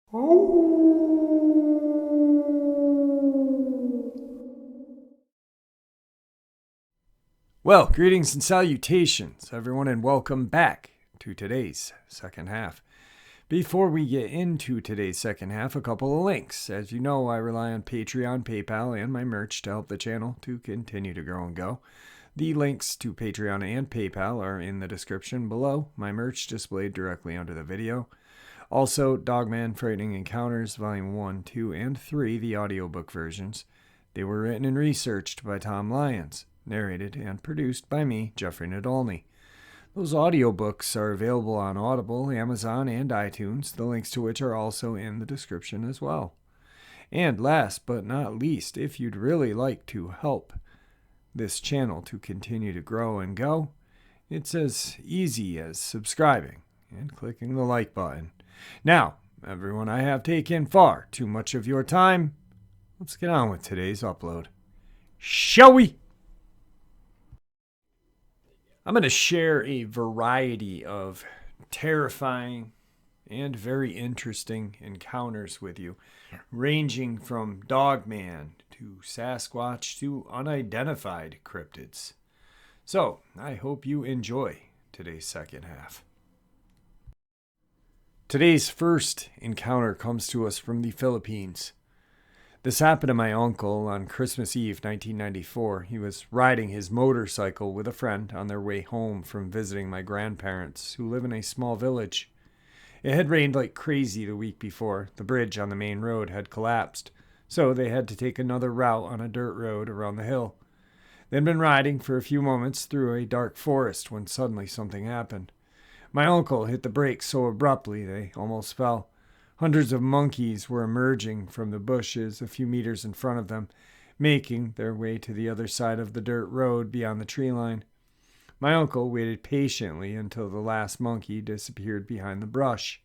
Well, greetings and salutations, everyone, and welcome back to today's second half. Before we get into today's second half, a couple of links. As you know, I rely on Patreon, PayPal, and my merch to help the channel to continue to grow and go. The links to Patreon and PayPal are in the description below, my merch displayed directly under the video. Also, Dogman Frightening Encounters, Volume 1, 2, and 3, the audiobook versions. They were written and researched by Tom Lyons, narrated and produced by me, Jeffrey Nadolny. Those audiobooks are available on Audible, Amazon, and iTunes, the links to which are also in the description as well. And last but not least, if you'd really like to help this channel to continue to grow and go, it's as easy as subscribing and clicking the like button. Now, everyone, I have taken far too much of your time. Let's get on with today's upload. Shall we? I'm going to share a variety of terrifying and very interesting encounters with you, ranging from Dogman to Sasquatch to unidentified cryptids. So, I hope you enjoy today's second half. Today's first encounter comes to us from the Philippines. This happened to my uncle on Christmas Eve 1994. He was riding his motorcycle with a friend on their way home from visiting my grandparents, who live in a small village. It had rained like crazy the week before. The bridge on the main road had collapsed, so they had to take another route on a dirt road around the hill. They'd been riding for a few moments through a dark forest when suddenly something happened. My uncle hit the brakes so abruptly they almost fell. Hundreds of monkeys were emerging from the bushes a few meters in front of them, making their way to the other side of the dirt road beyond the tree line. My uncle waited patiently until the last monkey disappeared behind the brush.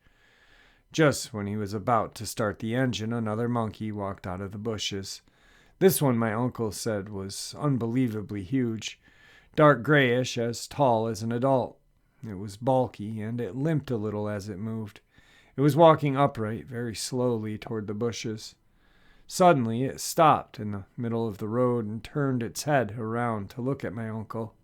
Just when he was about to start the engine, another monkey walked out of the bushes. This one, my uncle said, was unbelievably huge, dark grayish, as tall as an adult. It was bulky, and it limped a little as it moved. It was walking upright, very slowly toward the bushes. Suddenly, it stopped in the middle of the road and turned its head around to look at my uncle.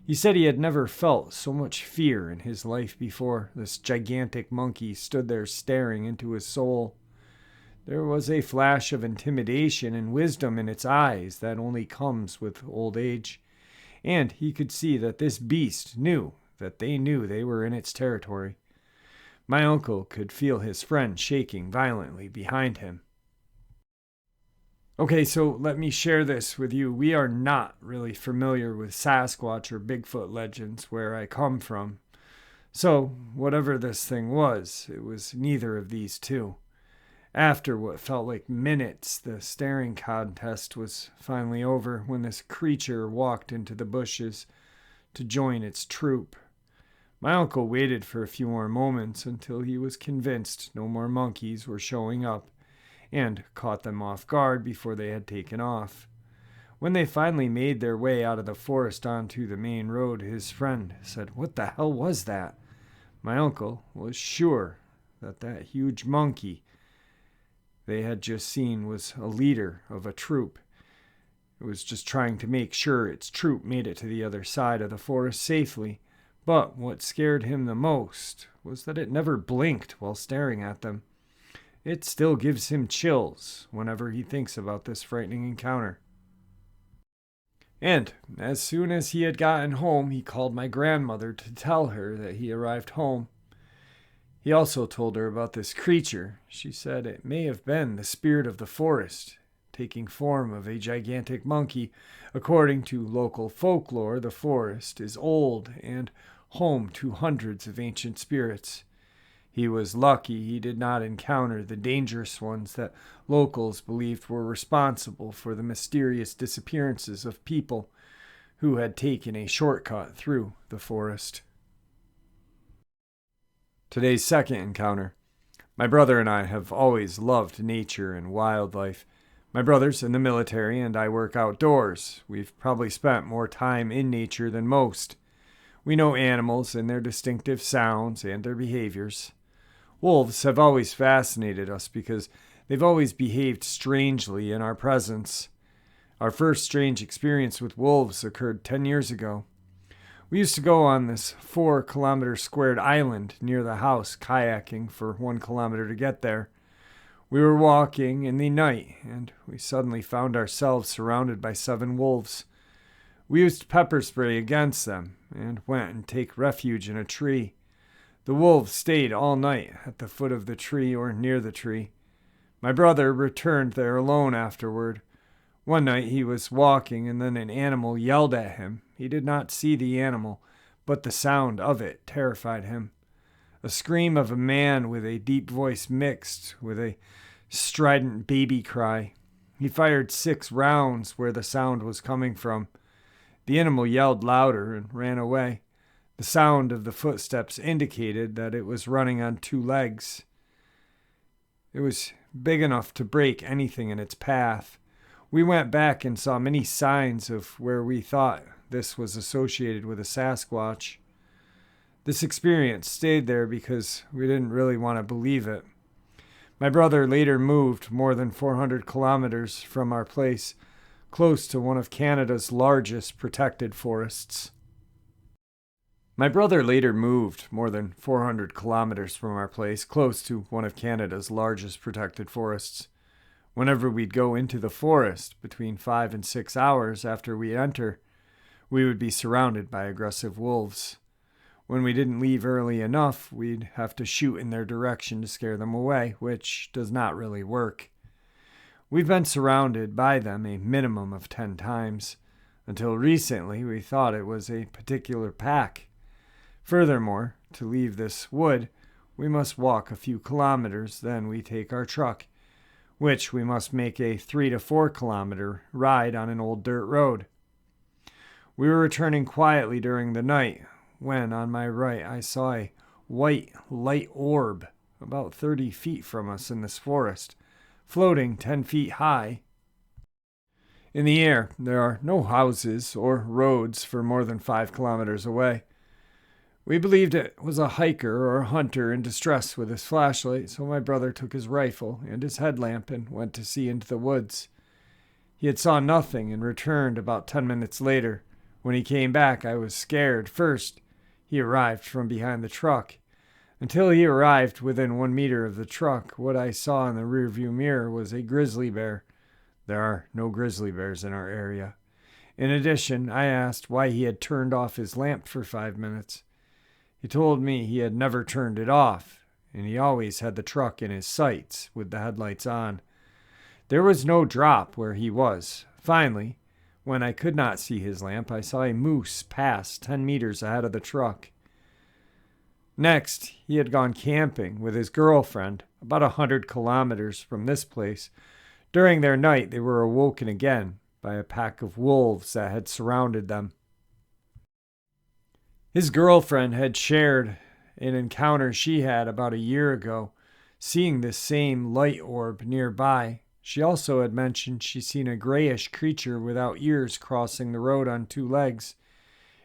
He said he had never felt so much fear in his life before. This gigantic monkey stood there staring into his soul. There was a flash of intimidation and wisdom in its eyes that only comes with old age. And he could see that this beast knew that they knew they were in its territory. My uncle could feel his friend shaking violently behind him. Okay, so let me share this with you. We are not really familiar with Sasquatch or Bigfoot legends where I come from. So, whatever this thing was, it was neither of these two. After what felt like minutes, the staring contest was finally over when this creature walked into the bushes to join its troop. My uncle waited for a few more moments until he was convinced no more monkeys were showing up, and caught them off guard before they had taken off. When they finally made their way out of the forest onto the main road, his friend said, "What the hell was that?" My uncle was sure that that huge monkey they had just seen was a leader of a troop. It was just trying to make sure its troop made it to the other side of the forest safely. But what scared him the most was that it never blinked while staring at them. It still gives him chills whenever he thinks about this frightening encounter. And as soon as he had gotten home, he called my grandmother to tell her that he arrived home. He also told her about this creature. She said it may have been the spirit of the forest, taking form of a gigantic monkey. According to local folklore, the forest is old and home to hundreds of ancient spirits. He was lucky he did not encounter the dangerous ones that locals believed were responsible for the mysterious disappearances of people who had taken a shortcut through the forest. Today's second encounter. My brother and I have always loved nature and wildlife. My brother's in the military and I work outdoors. We've probably spent more time in nature than most. We know animals and their distinctive sounds and their behaviors. Wolves have always fascinated us because they've always behaved strangely in our presence. Our first strange experience with wolves occurred 10 years ago. We used to go on this 4-kilometer squared island near the house, kayaking for 1 kilometer to get there. We were walking in the night, and we suddenly found ourselves surrounded by 7 wolves. We used pepper spray against them, and went and take refuge in a tree. The wolves stayed all night at the foot of the tree or near the tree. My brother returned there alone afterward. One night he was walking, and then an animal yelled at him. He did not see the animal, but the sound of it terrified him. A scream of a man with a deep voice mixed with a strident baby cry. He fired 6 rounds where the sound was coming from. The animal yelled louder and ran away. The sound of the footsteps indicated that it was running on 2 legs. It was big enough to break anything in its path. We went back and saw many signs of where we thought this was associated with a Sasquatch. This experience stayed there because we didn't really want to believe it. My brother later moved more than 400 kilometers from our place, close to one of Canada's largest protected forests. Whenever we'd go into the forest, between 5 and 6 hours after we enter, we would be surrounded by aggressive wolves. When we didn't leave early enough, we'd have to shoot in their direction to scare them away, which does not really work. We've been surrounded by them a minimum of 10 times. Until recently, we thought it was a particular pack. Furthermore, to leave this wood, we must walk a few kilometers, then we take our truck, which we must make a 3 to 4 kilometer ride on an old dirt road. We were returning quietly during the night when, on my right, I saw a white light orb about 30 feet from us in this forest, floating 10 feet high. In the air, there are no houses or roads for more than 5 kilometers away. We believed it was a hiker or a hunter in distress with his flashlight, so my brother took his rifle and his headlamp and went to see into the woods. He had saw nothing and returned about 10 minutes later. When he came back, I was scared. First, he arrived from behind the truck. Until he arrived within 1 meter of the truck, what I saw in the rearview mirror was a grizzly bear. There are no grizzly bears in our area. In addition, I asked why he had turned off his lamp for 5 minutes. He told me he had never turned it off, and he always had the truck in his sights with the headlights on. There was no drop where he was. Finally, when I could not see his lamp, I saw a moose pass 10 meters ahead of the truck. Next, he had gone camping with his girlfriend about 100 kilometers from this place. During their night, they were awoken again by a pack of wolves that had surrounded them. His girlfriend had shared an encounter she had about a year ago, seeing this same light orb nearby. She also had mentioned she'd seen a grayish creature without ears crossing the road on 2 legs.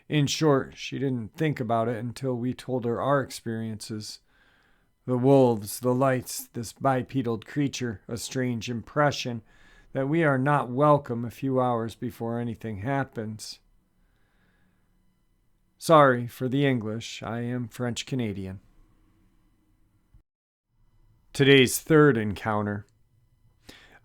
In short, she didn't think about it until we told her our experiences. The wolves, the lights, this bipedal creature, a strange impression that we are not welcome a few hours before anything happens. Sorry for the English, I am French Canadian. Today's third encounter.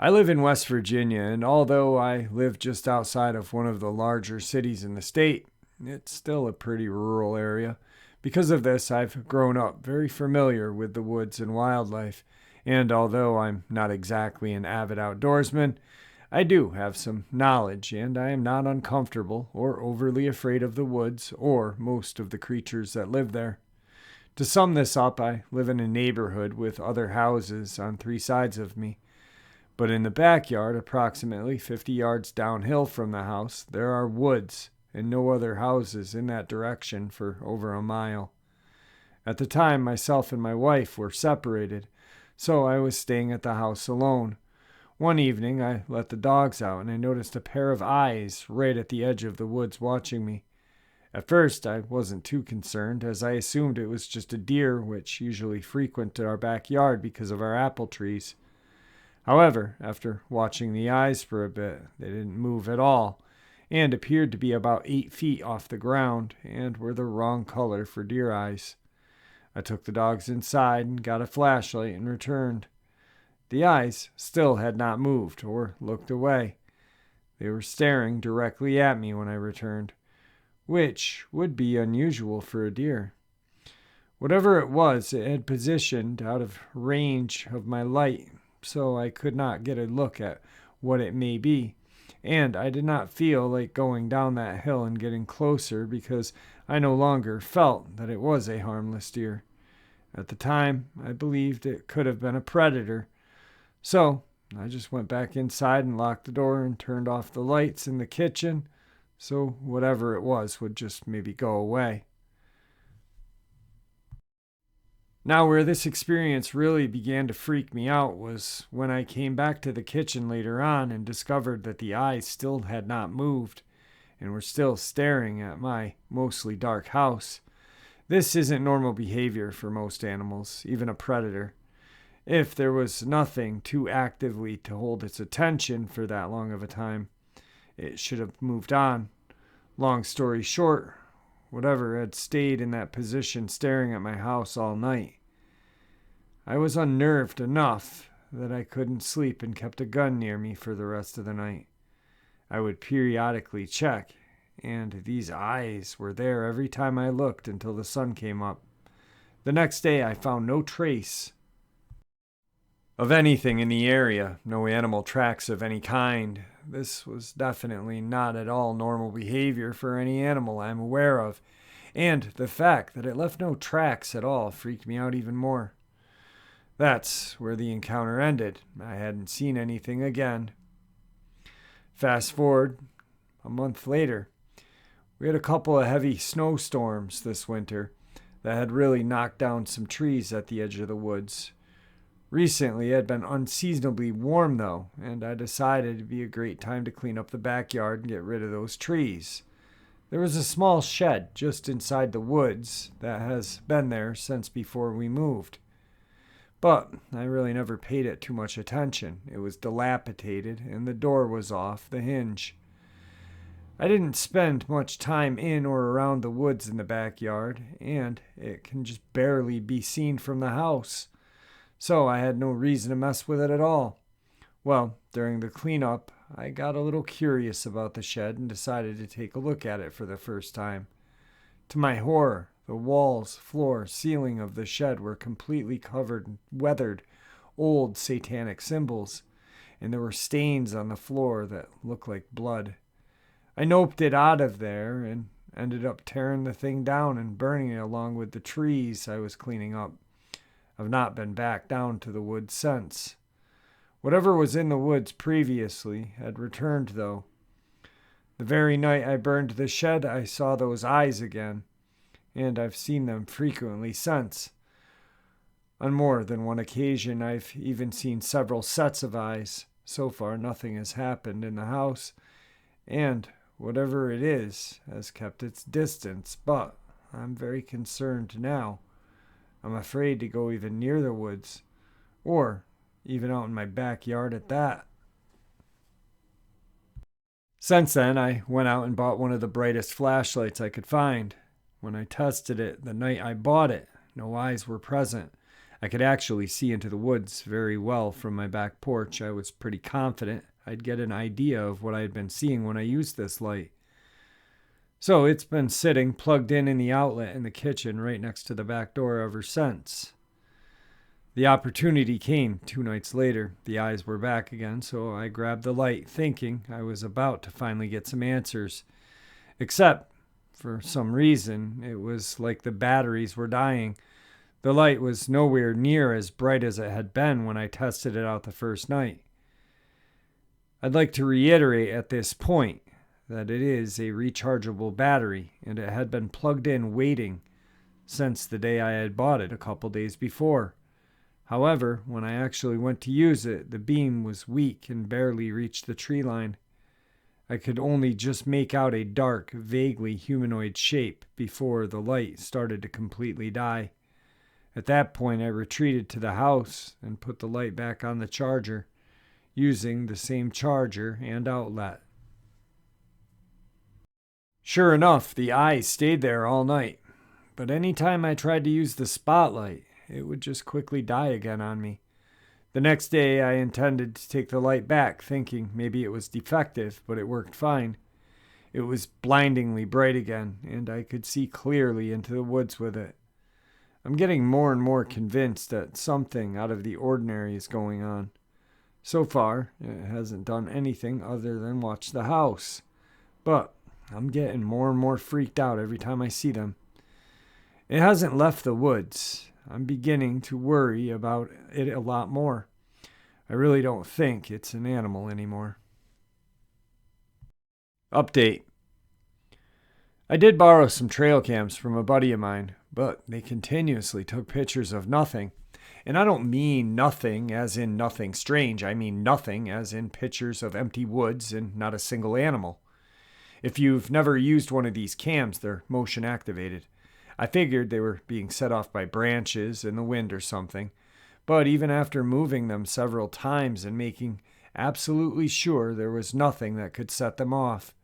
I live in West Virginia, and although I live just outside of one of the larger cities in the state, it's still a pretty rural area. Because of this, I've grown up very familiar with the woods and wildlife, and although I'm not exactly an avid outdoorsman, I do have some knowledge, and I am not uncomfortable or overly afraid of the woods or most of the creatures that live there. To sum this up, I live in a neighborhood with other houses on 3 sides of me. But in the backyard, approximately 50 yards downhill from the house, there are woods and no other houses in that direction for over a mile. At the time, myself and my wife were separated, so I was staying at the house alone. One evening, I let the dogs out, and I noticed a pair of eyes right at the edge of the woods watching me. At first, I wasn't too concerned, as I assumed it was just a deer which usually frequented our backyard because of our apple trees. However, after watching the eyes for a bit, they didn't move at all, and appeared to be about 8 feet off the ground, and were the wrong color for deer eyes. I took the dogs inside and got a flashlight and returned. The eyes still had not moved or looked away. They were staring directly at me when I returned, which would be unusual for a deer. Whatever it was, it had positioned out of range of my light, so I could not get a look at what it may be, and I did not feel like going down that hill and getting closer because I no longer felt that it was a harmless deer. At the time, I believed it could have been a predator, so I just went back inside and locked the door and turned off the lights in the kitchen so whatever it was would just maybe go away. Now, where this experience really began to freak me out was when I came back to the kitchen later on and discovered that the eyes still had not moved and were still staring at my mostly dark house. This isn't normal behavior for most animals, even a predator. If there was nothing too actively to hold its attention for that long of a time, it should have moved on. Long story short, whatever had stayed in that position staring at my house all night. I was unnerved enough that I couldn't sleep and kept a gun near me for the rest of the night. I would periodically check, and these eyes were there every time I looked until the sun came up. The next day I found no trace of anything in the area, no animal tracks of any kind. This was definitely not at all normal behavior for any animal I'm aware of, and the fact that it left no tracks at all freaked me out even more. That's where the encounter ended. I hadn't seen anything again. Fast forward a month later. We had a couple of heavy snowstorms this winter that had really knocked down some trees at the edge of the woods. Recently, it had been unseasonably warm, though, and I decided it'd be a great time to clean up the backyard and get rid of those trees. There was a small shed just inside the woods that has been there since before we moved. But I really never paid it too much attention. It was dilapidated, and the door was off the hinge. I didn't spend much time in or around the woods in the backyard, and it can just barely be seen from the house. So I had no reason to mess with it at all. Well, during the cleanup, I got a little curious about the shed and decided to take a look at it for the first time. To my horror, the walls, floor, ceiling of the shed were completely covered in weathered, old satanic symbols, and there were stains on the floor that looked like blood. I noped it out of there and ended up tearing the thing down and burning it along with the trees I was cleaning up. I've not been back down to the woods since. Whatever was in the woods previously had returned, though. The very night I burned the shed, I saw those eyes again, and I've seen them frequently since. On more than one occasion, I've even seen several sets of eyes. So far, nothing has happened in the house, and whatever it is has kept its distance, but I'm very concerned now. I'm afraid to go even near the woods, or even out in my backyard at that. Since then, I went out and bought one of the brightest flashlights I could find. When I tested it the night I bought it, no eyes were present. I could actually see into the woods very well from my back porch. I was pretty confident I'd get an idea of what I had been seeing when I used this light. So it's been sitting plugged in the outlet in the kitchen right next to the back door ever since. The opportunity came 2 nights later. The eyes were back again, so I grabbed the light thinking I was about to finally get some answers. Except, for some reason, it was like the batteries were dying. The light was nowhere near as bright as it had been when I tested it out the first night. I'd like to reiterate at this point that it is a rechargeable battery, and it had been plugged in waiting since the day I had bought it a couple days before. However, when I actually went to use it, the beam was weak and barely reached the tree line. I could only just make out a dark, vaguely humanoid shape before the light started to completely die. At that point, I retreated to the house and put the light back on the charger, using the same charger and outlet. Sure enough, the eye stayed there all night, but any time I tried to use the spotlight, it would just quickly die again on me. The next day, I intended to take the light back, thinking maybe it was defective, but it worked fine. It was blindingly bright again, and I could see clearly into the woods with it. I'm getting more and more convinced that something out of the ordinary is going on. So far, it hasn't done anything other than watch the house. But I'm getting more and more freaked out every time I see them. It hasn't left the woods. I'm beginning to worry about it a lot more. I really don't think it's an animal anymore. Update. I did borrow some trail cams from a buddy of mine, but they continuously took pictures of nothing. And I don't mean nothing as in nothing strange. I mean nothing as in pictures of empty woods and not a single animal. If you've never used one of these cams, they're motion activated. I figured they were being set off by branches in the wind or something. But even after moving them several times and making absolutely sure there was nothing that could set them off,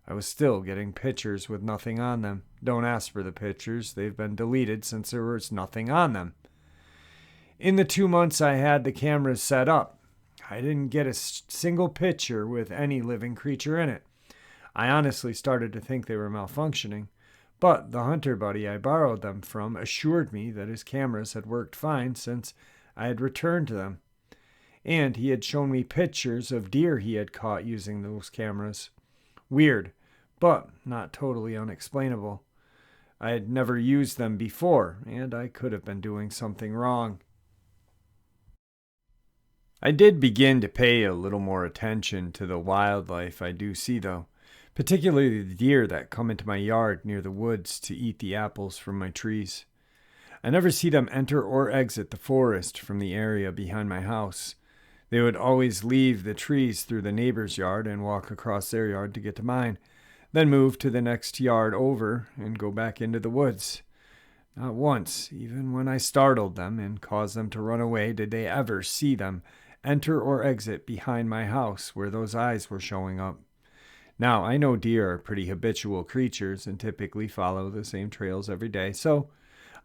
I was still getting pictures with nothing on them. Don't ask for the pictures. They've been deleted since there was nothing on them. In the 2 months I had the cameras set up, I didn't get a single picture with any living creature in it. I honestly started to think they were malfunctioning, but the hunter buddy I borrowed them from assured me that his cameras had worked fine since I had returned them, and he had shown me pictures of deer he had caught using those cameras. Weird, but not totally unexplainable. I had never used them before, and I could have been doing something wrong. I did begin to pay a little more attention to the wildlife I do see, though, particularly the deer that come into my yard near the woods to eat the apples from my trees. I never see them enter or exit the forest from the area behind my house. They would always leave the trees through the neighbor's yard and walk across their yard to get to mine, then move to the next yard over and go back into the woods. Not once, even when I startled them and caused them to run away, did they ever see them enter or exit behind my house where those eyes were showing up. Now, I know deer are pretty habitual creatures and typically follow the same trails every day, so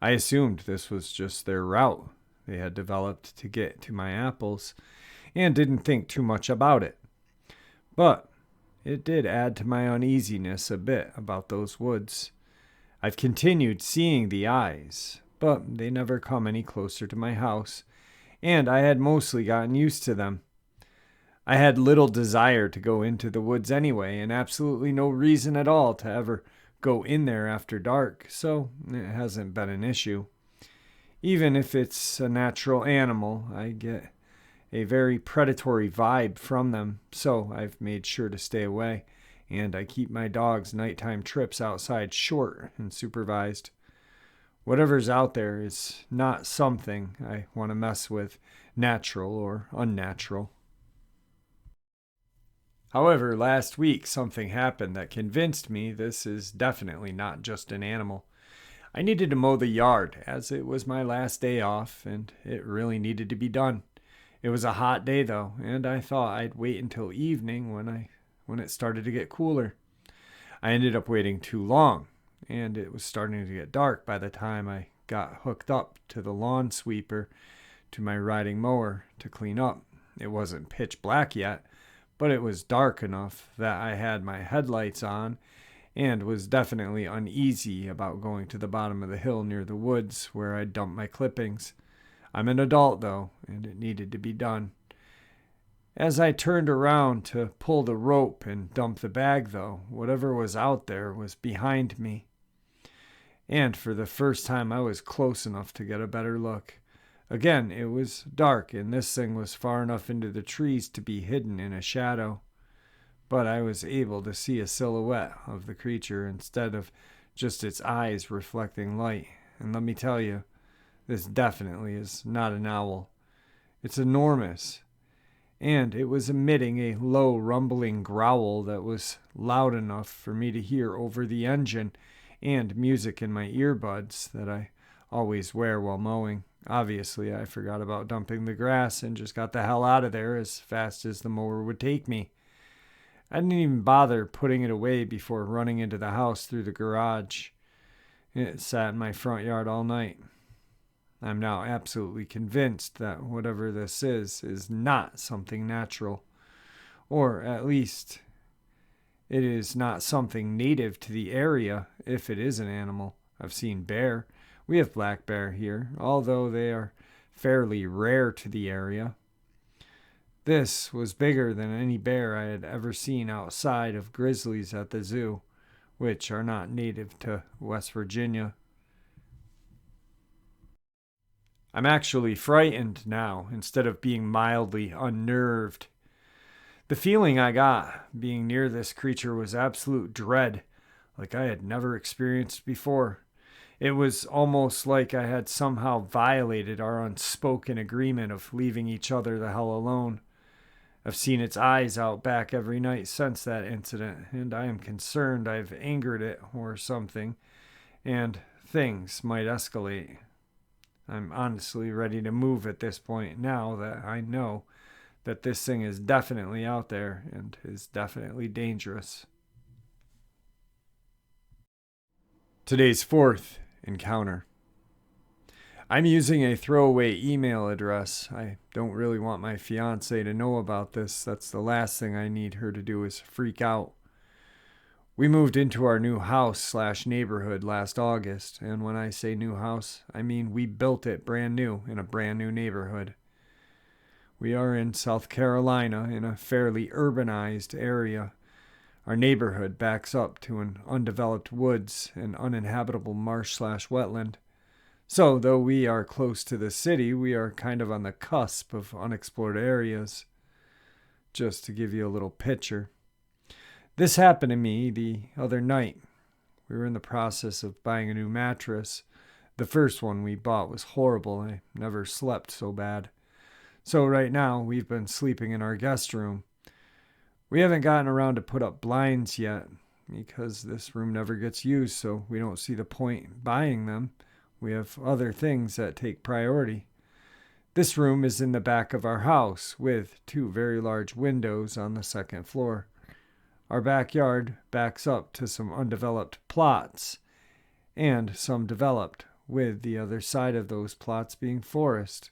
I assumed this was just their route they had developed to get to my apples and didn't think too much about it. But it did add to my uneasiness a bit about those woods. I've continued seeing the eyes, but they never come any closer to my house, and I had mostly gotten used to them. I had little desire to go into the woods anyway, and absolutely no reason at all to ever go in there after dark, so it hasn't been an issue. Even if it's a natural animal, I get a very predatory vibe from them, so I've made sure to stay away, and I keep my dog's nighttime trips outside short and supervised. Whatever's out there is not something I want to mess with, natural or unnatural. However, last week something happened that convinced me this is definitely not just an animal. I needed to mow the yard, as it was my last day off, and it really needed to be done. It was a hot day, though, and I thought I'd wait until evening when it started to get cooler. I ended up waiting too long, and it was starting to get dark by the time I got hooked up to the lawn sweeper to my riding mower to clean up. It wasn't pitch black yet, but it was dark enough that I had my headlights on and was definitely uneasy about going to the bottom of the hill near the woods where I'd dumped my clippings. I'm an adult, though, and it needed to be done. As I turned around to pull the rope and dump the bag, though, whatever was out there was behind me. And for the first time, I was close enough to get a better look. Again, it was dark, and this thing was far enough into the trees to be hidden in a shadow. But I was able to see a silhouette of the creature instead of just its eyes reflecting light. And let me tell you, this definitely is not an owl. It's enormous. and it was emitting a low rumbling growl that was loud enough for me to hear over the engine and music in my earbuds that I always wear while mowing. Obviously, I forgot about dumping the grass and just got the hell out of there as fast as the mower would take me. I didn't even bother putting it away before running into the house through the garage. It sat in my front yard all night. I'm now absolutely convinced that whatever this is not something natural. Or at least, it is not something native to the area if it is an animal. I've seen bear. We have black bear here, although they are fairly rare to the area. This was bigger than any bear I had ever seen outside of grizzlies at the zoo, which are not native to West Virginia. I'm actually frightened now instead of being mildly unnerved. The feeling I got being near this creature was absolute dread, like I had never experienced before. It was almost like I had somehow violated our unspoken agreement of leaving each other the hell alone. I've seen its eyes out back every night since that incident, and I am concerned I've angered it or something, and things might escalate. I'm honestly ready to move at this point now that I know that this thing is definitely out there and is definitely dangerous. Today's fourth encounter. I'm using a throwaway email address. I don't really want my fiance to know about this. That's the last thing I need her to do is freak out. We moved into our new house/neighborhood last August, and when I say new house, I mean we built it brand new in a brand new neighborhood. We are in South Carolina in a fairly urbanized area. Our neighborhood backs up to an undeveloped woods and uninhabitable marsh/wetland. So, though we are close to the city, we are kind of on the cusp of unexplored areas. Just to give you a little picture. This happened to me the other night. We were in the process of buying a new mattress. The first one we bought was horrible. I never slept so bad. So right now, we've been sleeping in our guest room. We haven't gotten around to put up blinds yet because this room never gets used, so we don't see the point buying them. We have other things that take priority. This room is in the back of our house with 2 very large windows on the second floor. Our backyard backs up to some undeveloped plots and some developed, with the other side of those plots being forest.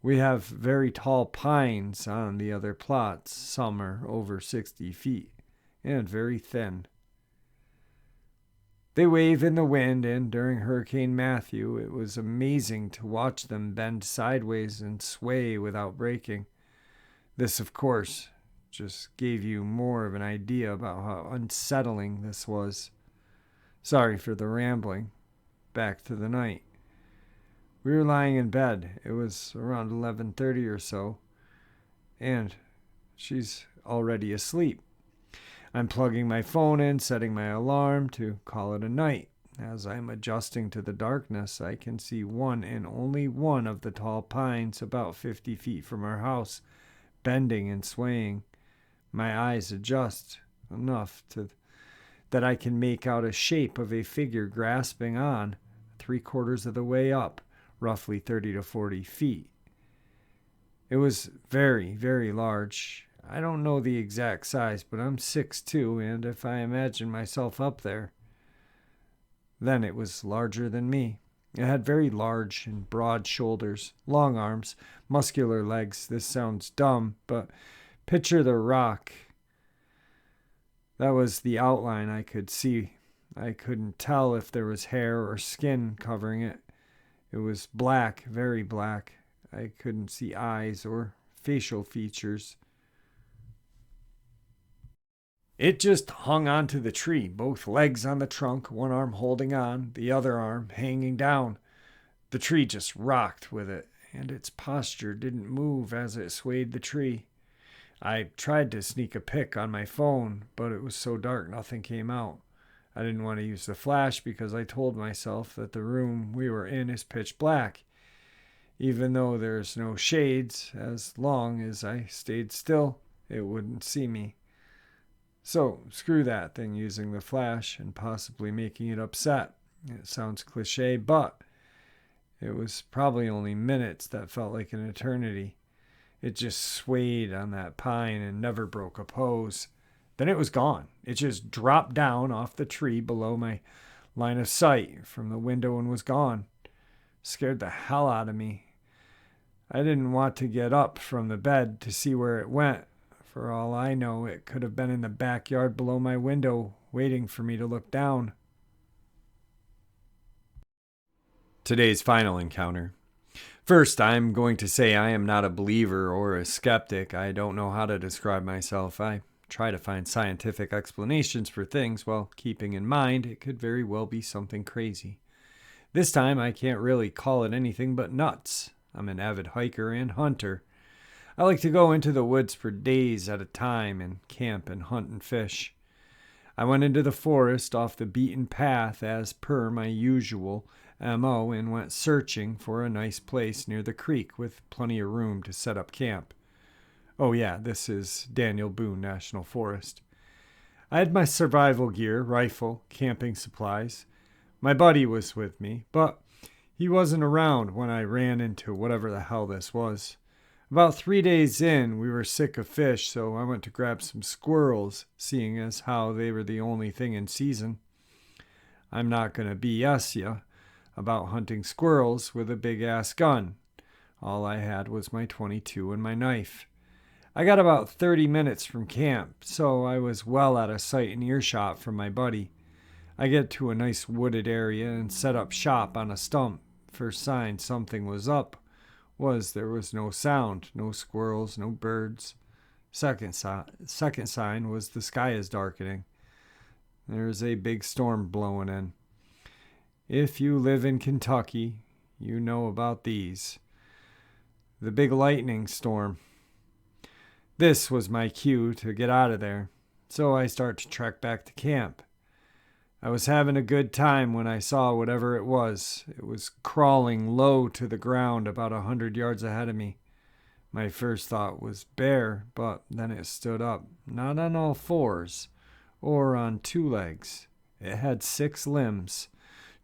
We have very tall pines on the other plots. Some are over 60 feet and very thin. They wave in the wind, and during Hurricane Matthew, it was amazing to watch them bend sideways and sway without breaking. This, of course, just gave you more of an idea about how unsettling this was. Sorry for the rambling. Back to the night. We were lying in bed. It was around 11:30 or so, and she's already asleep. I'm plugging my phone in, setting my alarm to call it a night. As I'm adjusting to the darkness, I can see one and only one of the tall pines about 50 feet from our house, bending and swaying. My eyes adjust enough that I can make out a shape of a figure grasping on, 3/4 of the way up, roughly 30 to 40 feet. It was very, very large. I don't know the exact size, but I'm 6'2", and if I imagine myself up there, then it was larger than me. It had very large and broad shoulders, long arms, muscular legs. This sounds dumb, but picture the rock. That was the outline I could see. I couldn't tell if there was hair or skin covering it. It was black, very black. I couldn't see eyes or facial features. It just hung onto the tree, both legs on the trunk, one arm holding on, the other arm hanging down. The tree just rocked with it, and its posture didn't move as it swayed the tree. I tried to sneak a pic on my phone, but it was so dark nothing came out. I didn't want to use the flash because I told myself that the room we were in is pitch black. Even though there's no shades, as long as I stayed still, it wouldn't see me. So, screw that thing using the flash and possibly making it upset. It sounds cliche, but it was probably only minutes that felt like an eternity. It just swayed on that pine and never broke a pose. Then it was gone. It just dropped down off the tree below my line of sight from the window and was gone. Scared the hell out of me. I didn't want to get up from the bed to see where it went. For all I know, it could have been in the backyard below my window, waiting for me to look down. Today's final encounter. First, I'm going to say I am not a believer or a skeptic. I don't know how to describe myself. I try to find scientific explanations for things while keeping in mind it could very well be something crazy. This time, I can't really call it anything but nuts. I'm an avid hiker and hunter. I like to go into the woods for days at a time and camp and hunt and fish. I went into the forest off the beaten path as per my usual MO and went searching for a nice place near the creek with plenty of room to set up camp. Oh yeah, this is Daniel Boone National Forest. I had my survival gear, rifle, camping supplies. My buddy was with me, but he wasn't around when I ran into whatever the hell this was. About 3 days in, we were sick of fish, so I went to grab some squirrels, seeing as how they were the only thing in season. I'm not going to BS ya about hunting squirrels with a big-ass gun. All I had was my .22 and my knife. I got about 30 minutes from camp, so I was well out of sight and earshot from my buddy. I get to a nice wooded area and set up shop on a stump. First sign something was up was there was no sound, no squirrels, no birds. Second sign was the sky is darkening. There's a big storm blowing in. If you live in Kentucky, you know about these. The big lightning storm. This was my cue to get out of there, so I start to trek back to camp. I was having a good time when I saw whatever it was. It was crawling low to the ground about 100 yards ahead of me. My first thought was bear, but then it stood up, not on all fours, or on 2 legs. It had 6 limbs,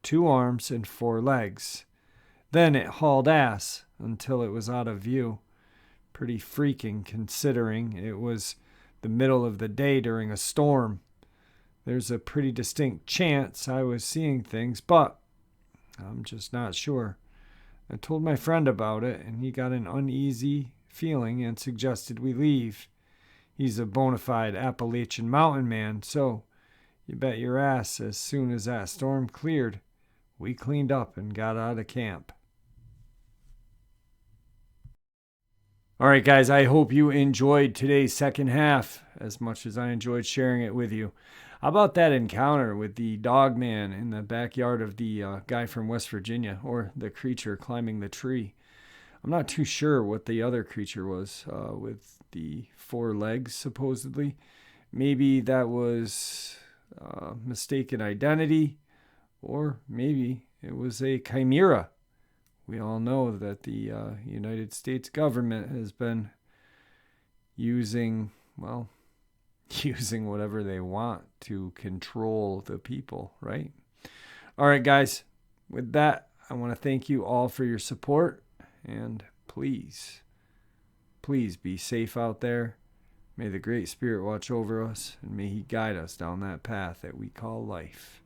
2 arms, and 4 legs. Then it hauled ass until it was out of view. Pretty freaking considering it was the middle of the day during a storm. There's a pretty distinct chance I was seeing things, but I'm just not sure. I told my friend about it, and he got an uneasy feeling and suggested we leave. He's a bona fide Appalachian mountain man, so you bet your ass as soon as that storm cleared, we cleaned up and got out of camp. All right, guys, I hope you enjoyed today's second half as much as I enjoyed sharing it with you. How about that encounter with the Dogman in the backyard of the guy from West Virginia, or the creature climbing the tree? I'm not too sure what the other creature was with the 4 legs, supposedly. Maybe that was mistaken identity, or maybe it was a chimera. We all know that the United States government has been using whatever they want to control the people, right? All right, guys, with that, I want to thank you all for your support, and please be safe out there. May the Great Spirit watch over us, and may He guide us down that path that we call life.